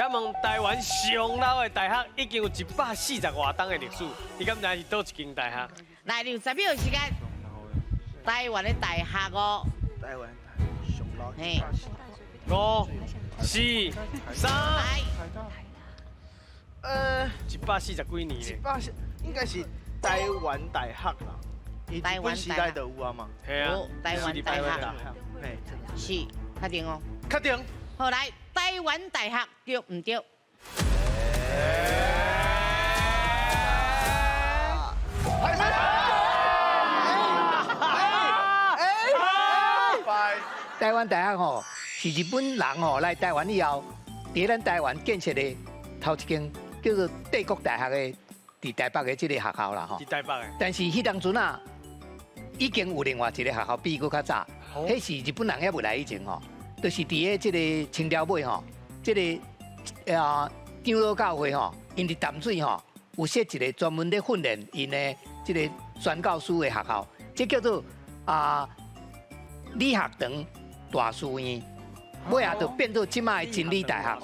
请问台湾上老的大学已经有140多档的历史，你敢知是倒一间大学？来60秒时间，台湾的大学哦，台湾上老嘿， 5、4、3，来， 140几年咧， 180应该是台湾大学啦，伊日本时代就有啊嘛。系啊有，台湾大学嘿，是，确定哦。确定。好来，台湾大学对唔对？台湾大学吼是日本人吼来台湾以后，伫咱台湾建设的头一间叫做帝国大学的伫台北的这个学校啦吼伫。台北的，但是迄当阵啊，已经有另外一个学校比佫较早，迄是日本人还未来以前吼，就是伫个这个青条尾吼，这个长老教会吼，因伫淡水吼有设一个专门咧训练因的这个宣教师的学校，这叫做理学堂大书院，尾下就变做即卖的真理大学。